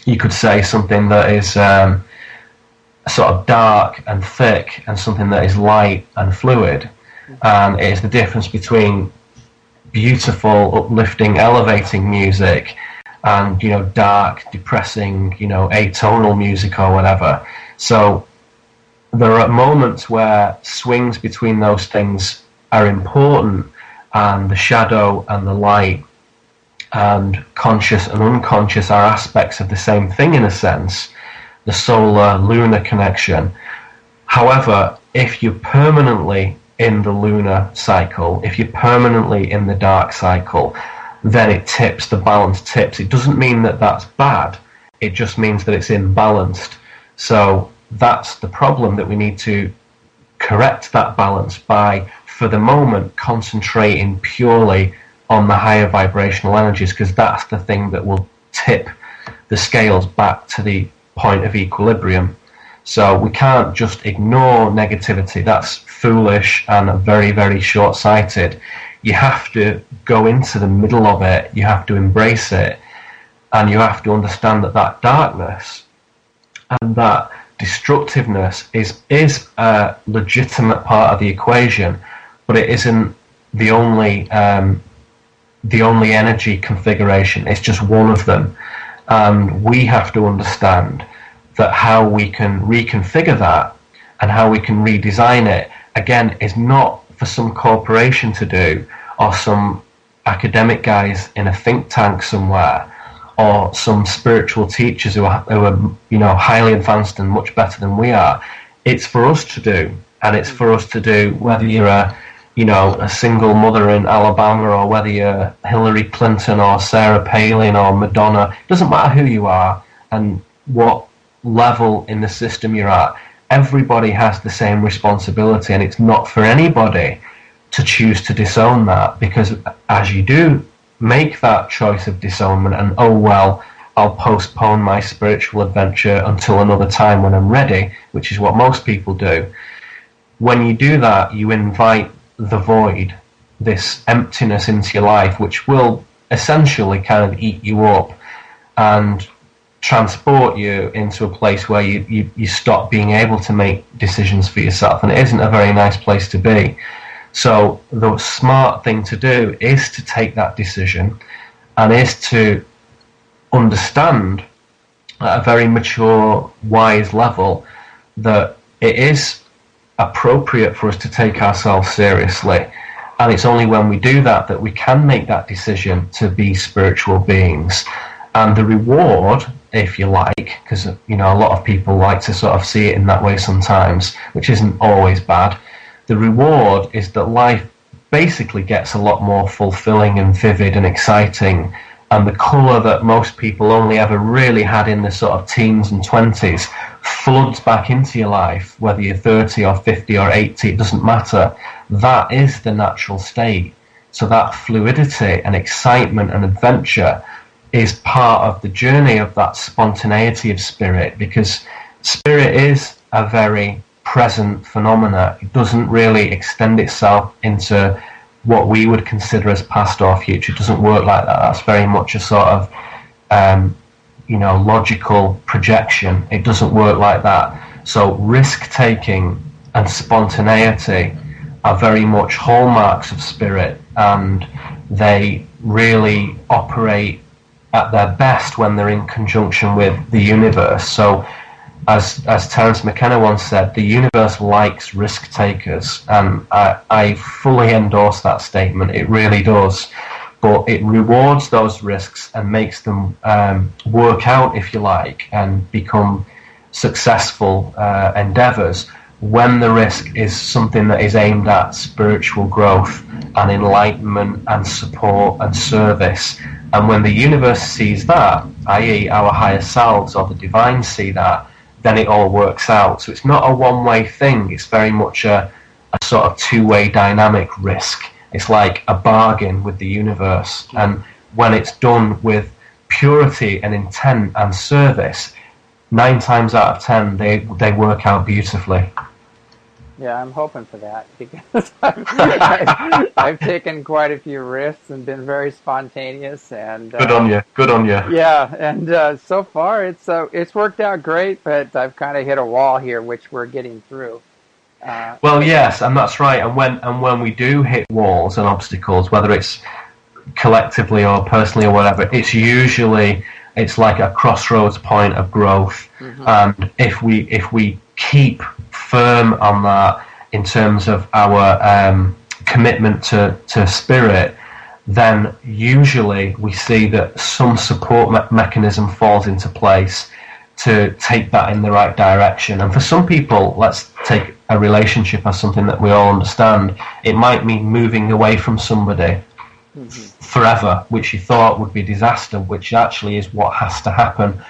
you could say, something that is sort of dark and thick and something that is light and fluid. And it is the difference between beautiful, uplifting, elevating music and, you know, dark, depressing, you know, atonal music or whatever. So there are moments where swings between those things are important, and the shadow and the light and conscious and unconscious are aspects of the same thing in a sense, the solar-lunar connection. However, if you're permanently in the lunar cycle, if you're permanently in the dark cycle, then it tips, the balance tips. It doesn't mean that that's bad, it just means that it's imbalanced. So that's the problem, that we need to correct that balance by, for the moment, concentrating purely on the higher vibrational energies, because that's the thing that will tip the scales back to the point of equilibrium. So we can't just ignore negativity. That's foolish and very, very short-sighted. You have to go into the middle of it, you have to embrace it, and you have to understand that that darkness and that destructiveness is a legitimate part of the equation, but it isn't the only energy configuration. It's just one of them, and we have to understand that how we can reconfigure that and how we can redesign it, again, is not for some corporation to do, or some academic guys in a think tank somewhere, or some spiritual teachers who are you know, highly advanced and much better than we are. It's for us to do, and it's for us to do whether you're a single mother in Alabama, or whether you're Hillary Clinton or Sarah Palin or Madonna. It doesn't matter who you are and what level in the system you're at. Everybody has the same responsibility, and it's not for anybody to choose to disown that, because as you do make that choice of disownment and, oh well, I'll postpone my spiritual adventure until another time when I'm ready, which is what most people do. When you do that, you invite the void, this emptiness into your life, which will essentially kind of eat you up and transport you into a place where you stop being able to make decisions for yourself, and it isn't a very nice place to be. So the smart thing to do is to take that decision, and is to understand at a very mature, wise level that it is appropriate for us to take ourselves seriously, and it's only when we do that that we can make that decision to be spiritual beings. And the reward, if you like, because a lot of people like to sort of see it in that way sometimes, which isn't always bad, the reward is that life basically gets a lot more fulfilling and vivid and exciting, and the colour that most people only ever really had in the sort of teens and 20s floods back into your life, whether you're 30 or 50 or 80, it doesn't matter. That is the natural state. So that fluidity and excitement and adventure is part of the journey of that spontaneity of spirit, because spirit is a very present phenomena. It doesn't really extend itself into what we would consider as past or future. It doesn't work like that. That's very much a sort of logical projection. It doesn't work like that. So risk-taking and spontaneity are very much hallmarks of spirit, and they really operate at their best when they're in conjunction with the universe. So as Terence McKenna once said, the universe likes risk takers, and I fully endorse that statement. It really does. But it rewards those risks and makes them work out, if you like, and become successful endeavours when the risk is something that is aimed at spiritual growth and enlightenment and support and service. And when the universe sees that, i.e. our higher selves or the divine see that, then it all works out. So it's not a one-way thing. It's very much a sort of two-way dynamic risk. It's like a bargain with the universe. And when it's done with purity and intent and service, 9 times out of 10, they work out beautifully. Yeah, I'm hoping for that because I've taken quite a few risks and been very spontaneous, and Good on you. Good on you. yeah, and so far it's worked out great, but I've kind of hit a wall here, which we're getting through. Well, yes, and that's right. And when we do hit walls and obstacles, whether it's collectively or personally or whatever, it's like a crossroads point of growth. And if we keep firm on that in terms of our commitment to spirit, then usually we see that some support mechanism falls into place to take that in the right direction. And for some people, let's take a relationship as something that we all understand. It might mean moving away from somebody forever, which you thought would be disaster, which actually is what has to happen.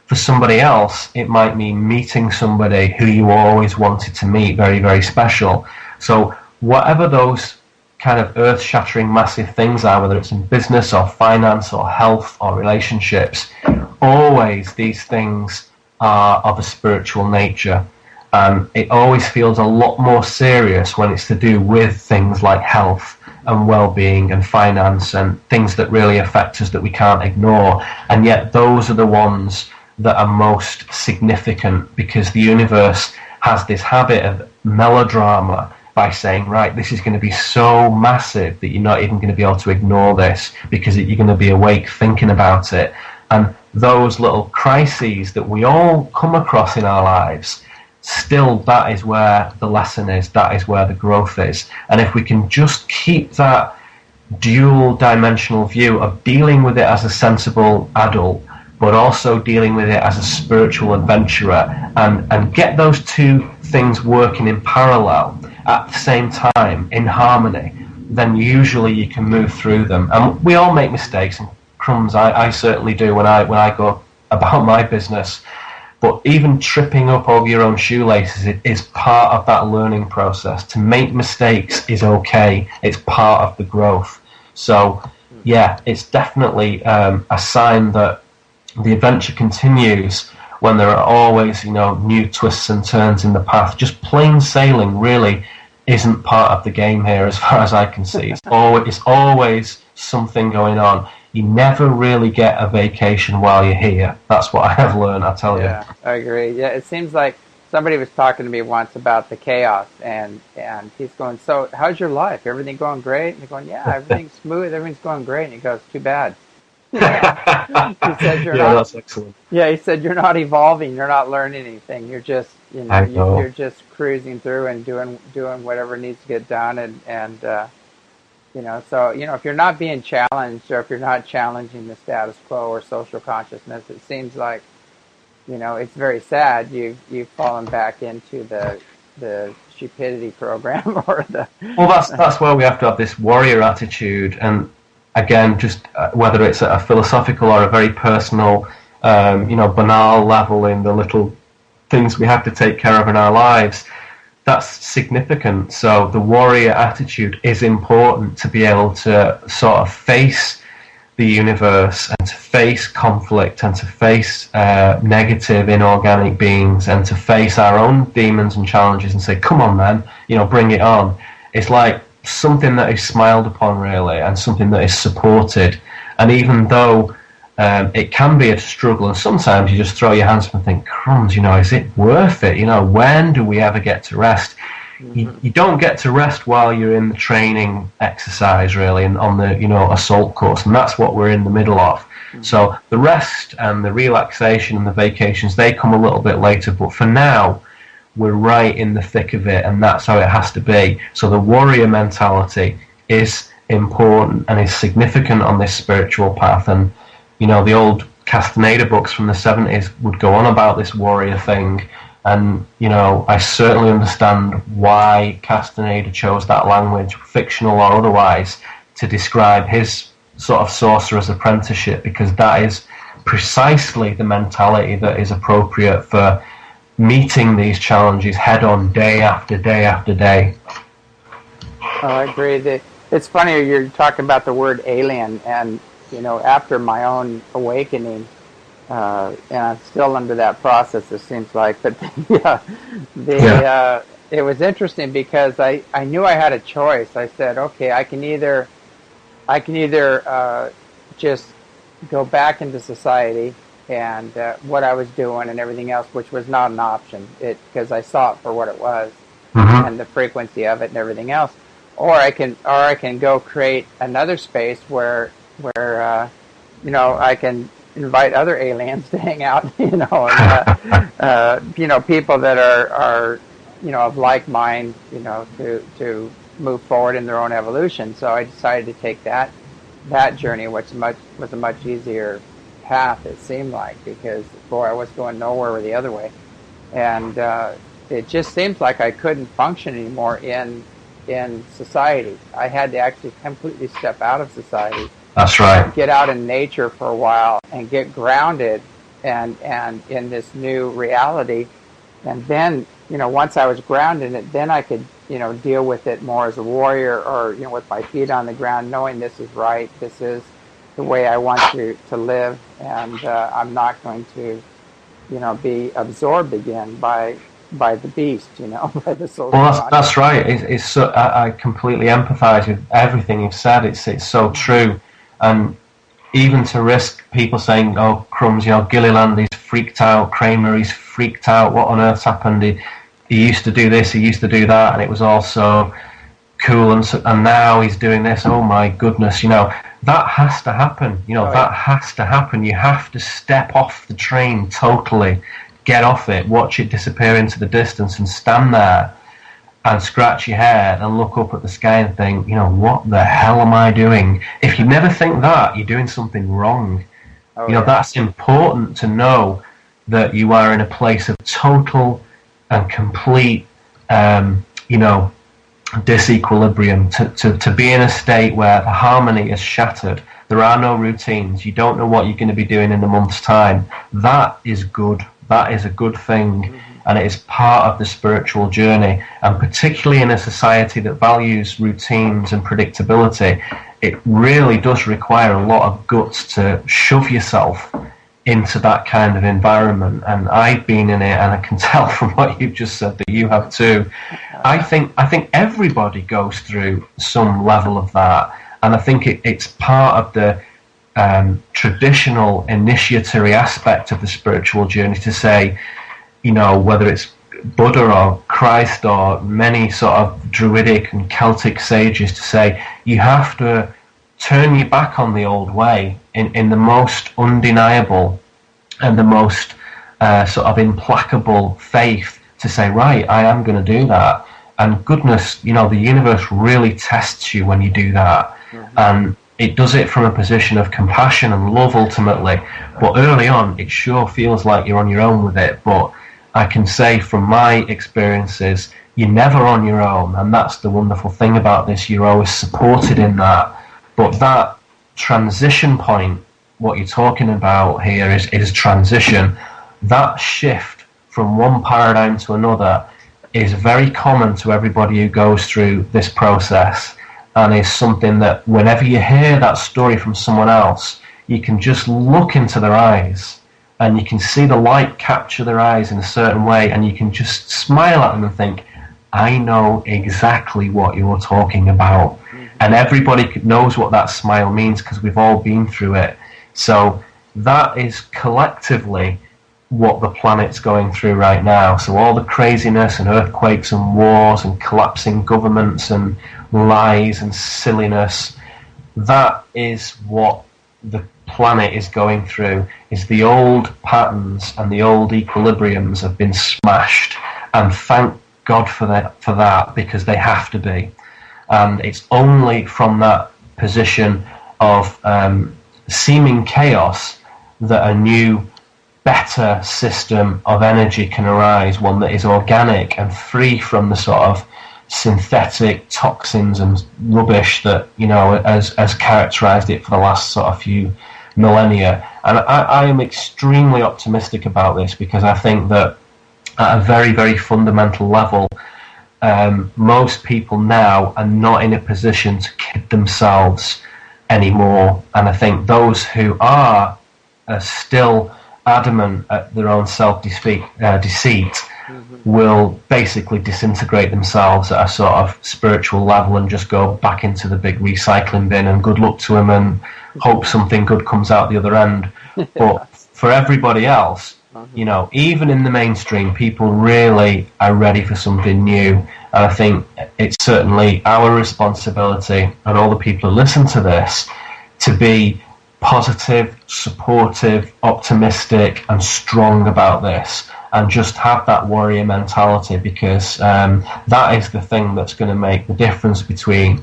For somebody else, it might mean meeting somebody who you always wanted to meet, very, very special. So whatever those kind of earth-shattering massive things are, whether it's in business or finance or health or relationships, always these things are of a spiritual nature. And it always feels a lot more serious when it's to do with things like health and well-being and finance and things that really affect us that we can't ignore. And yet those are the ones that are most significant, because the universe has this habit of melodrama by saying, right, this is going to be so massive that you're not even going to be able to ignore this, because you're going to be awake thinking about it. And those little crises that we all come across in our lives, still, that is where the lesson is, that is where the growth is. And if we can just keep that dual dimensional view of dealing with it as a sensible adult, but also dealing with it as a spiritual adventurer, and get those two things working in parallel at the same time, in harmony, then usually you can move through them. And we all make mistakes, and crumbs, I certainly do when I go about my business. But even tripping up over your own shoelaces is part of that learning process. To make mistakes is okay. It's part of the growth. So, yeah, it's definitely a sign that the adventure continues when there are always, new twists and turns in the path. Just plain sailing really isn't part of the game here, as far as I can see. It's always something going on. You never really get a vacation while you're here. That's what I have learned, I tell you. Yeah, I agree. Yeah, it seems like somebody was talking to me once about the chaos, and he's going, so how's your life? Everything going great? And they're going, yeah, everything's smooth, everything's going great. And he goes, too bad. He said, that's excellent. Yeah, he said, you're not evolving, you're not learning anything. You're just, you're just cruising through and doing whatever needs to get done, and so, if you're not being challenged, or if you're not challenging the status quo or social consciousness, it seems like, it's very sad you've fallen back into the stupidity program or the. Well, that's where we have to have this warrior attitude, and again, just whether it's at a philosophical or a very personal, banal level in the little things we have to take care of in our lives. That's significant. So the warrior attitude is important to be able to sort of face the universe and to face conflict and to face negative inorganic beings and to face our own demons and challenges and say, come on, man, bring it on. It's like something that is smiled upon, really, and something that is supported. And even though it can be a struggle, and sometimes you just throw your hands up and think, crumbs, is it worth it? When do we ever get to rest? Mm-hmm. You don't get to rest while you're in the training exercise, really, and on the assault course, and that's what we're in the middle of. Mm-hmm. So the rest and the relaxation and the vacations, they come a little bit later, but for now, we're right in the thick of it, and that's how it has to be. So the warrior mentality is important and is significant on this spiritual path. And the old Castaneda books from the 70s would go on about this warrior thing. And, I certainly understand why Castaneda chose that language, fictional or otherwise, to describe his sort of sorcerer's apprenticeship, because that is precisely the mentality that is appropriate for meeting these challenges head on, day after day after day. Oh, I agree. It's funny, you're talking about the word alien, and after my own awakening, and I'm still under that process, it seems like, but it was interesting because I knew I had a choice. I said, okay, I can either just go back into society and what I was doing and everything else, which was not an option, because I saw it for what it was and the frequency of it and everything else, or I can go create another space where I can invite other aliens to hang out, and people that are of like mind, to move forward in their own evolution. So I decided to take that journey, which was a much easier path, it seemed like, because boy, I was going nowhere the other way, and it just seems like I couldn't function anymore in society. I had to actually completely step out of society. That's right. Get out in nature for a while and get grounded and in this new reality, and then once I was grounded in it, then I could deal with it more as a warrior, or with my feet on the ground, knowing this is right, this is the way I want to live, and I'm not going to be absorbed again by the beast, by the social. Well, that's right. It's so, I completely empathise with everything you've said. It's so true, and even to risk people saying, "Oh, crumbs, Gilliland, he's freaked out. Kramer, he's freaked out. What on earth's happened? He used to do this, he used to do that, and it was all so cool, and now he's doing this. Oh my goodness, that has to happen. That has to happen. You have to step off the train totally, get off it, watch it disappear into the distance, and stand there and scratch your head and look up at the sky and think, what the hell am I doing? If you never think that, you're doing something wrong. That's important to know, that you are in a place of total and complete, disequilibrium, to be in a state where the harmony is shattered. There are no routines. You don't know what you're going to be doing in a month's time. That is good. That is a good thing, and it is part of the spiritual journey. And particularly in a society that values routines and predictability, it really does require a lot of guts to shove yourself into that kind of environment. And I've been in it, and I can tell from what you've just said that you have too. I think everybody goes through some level of that, and I think it's part of the traditional initiatory aspect of the spiritual journey to say, whether it's Buddha or Christ or many sort of Druidic and Celtic sages, to say you have to turn your back on the old way in the most undeniable and the most sort of implacable faith, to say, right, I am going to do that. And goodness, the universe really tests you when you do that. And it does it from a position of compassion and love ultimately. But early on, it sure feels like you're on your own with it. But I can say from my experiences, you're never on your own. And that's the wonderful thing about this. You're always supported in that. But that transition point, what you're talking about here is transition. That shift from one paradigm to another is very common to everybody who goes through this process, and is something that whenever you hear that story from someone else, you can just look into their eyes and you can see the light capture their eyes in a certain way, and you can just smile at them and think, I know exactly what you're talking about. And everybody knows what that smile means because we've all been through it. So that is collectively what the planet's going through right now. So all the craziness and earthquakes and wars and collapsing governments and lies and silliness, that is what the planet is going through. Is the old patterns and the old equilibriums have been smashed, and thank God for that, because they have to be. And it's only from that position of seeming chaos that a new, better system of energy can arise, one that is organic and free from the sort of synthetic toxins and rubbish that, has characterized it for the last sort of few millennia. And I am extremely optimistic about this, because I think that at a very, very fundamental level, most people now are not in a position to kid themselves anymore. And I think those who are still adamant at their own self-deceit will basically disintegrate themselves at a sort of spiritual level and just go back into the big recycling bin, and good luck to them and hope something good comes out the other end. But for everybody else, you know, even in the mainstream, people really are ready for something new. And I think it's certainly our responsibility, and all the people who listen to this, to be positive, supportive, optimistic, and strong about this, and just have that warrior mentality, because that is the thing that's going to make the difference between,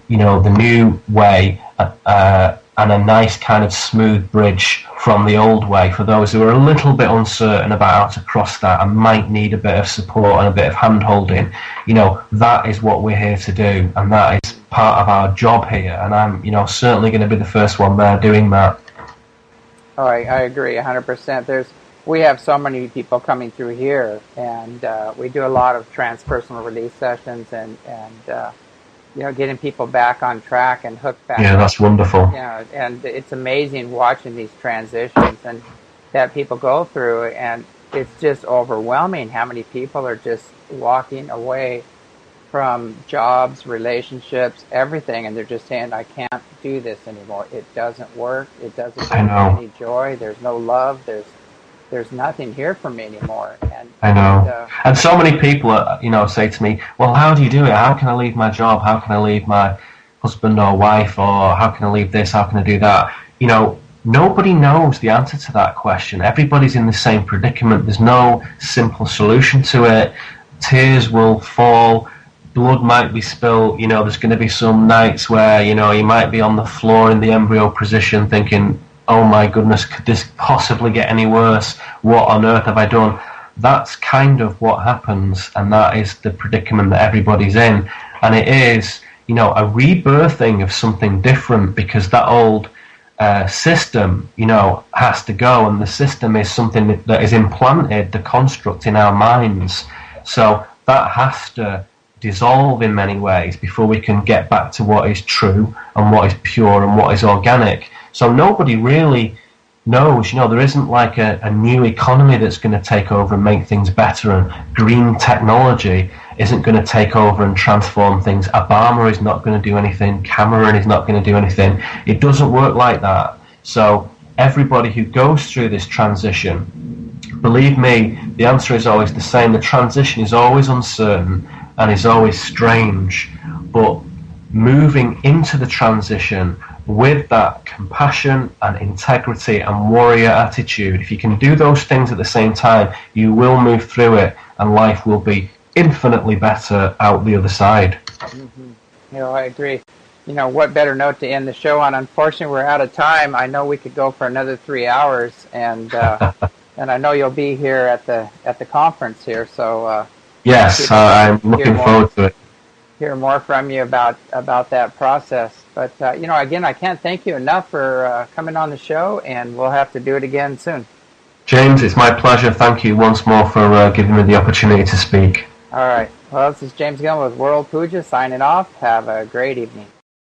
you know, the new way and a nice kind of smooth bridge from the old way for those who are a little bit uncertain about how to cross that and might need a bit of support and a bit of hand-holding. You know, that is what we're here to do, and that is part of our job here, and I'm, you know, certainly going to be the first one there doing that. Oh, I agree 100%. We have so many people coming through here, and we do a lot of transpersonal release sessions, and you know, getting people back on track and hooked back. Yeah, that's wonderful. Yeah, and it's amazing watching these transitions and that people go through, and it's just overwhelming how many people are just walking away from jobs, relationships, everything, and they're just saying, I can't do this anymore. It doesn't work. It doesn't bring me any joy. There's no love. There's nothing here for me anymore. And I know. And so many people, you know, say to me, well, how do you do it? How can I leave my job? How can I leave my husband or wife? Or how can I leave this? How can I do that? You know, nobody knows the answer to that question. Everybody's in the same predicament. There's no simple solution to it. Tears will fall. Blood might be spilled. You know, there's going to be some nights where, you know, you might be on the floor in the embryo position thinking, oh my goodness, could this possibly get any worse? What on earth have I done? That's kind of what happens, and that is the predicament that everybody's in. And it is, you know, a rebirthing of something different, because that old system, you know, has to go, and the system is something that is implanted, the construct in our minds. So that has to dissolve in many ways before we can get back to what is true and what is pure and what is organic. So nobody really knows, you know, there isn't like a new economy that's going to take over and make things better, and green technology isn't going to take over and transform things. Obama is not going to do anything. Cameron is not going to do anything. It doesn't work like that. So everybody who goes through this transition, believe me, the answer is always the same. The transition is always uncertain and is always strange, but moving into the transition with that compassion and integrity and warrior attitude, if you can do those things at the same time, you will move through it, and life will be infinitely better out the other side. Mm-hmm. You know, I agree. You know, what better note to end the show on? Unfortunately, we're out of time. I know we could go for another 3 hours, and and I know you'll be here at the conference here. So yes, I'm looking forward to it. Hear more from you about that process. But you know, again, I can't thank you enough for coming on the show, and we'll have to do it again soon. James, it's my pleasure. Thank you once more for giving me the opportunity to speak. All right. Well, this is James Gillen with World Puja signing off. Have a great evening.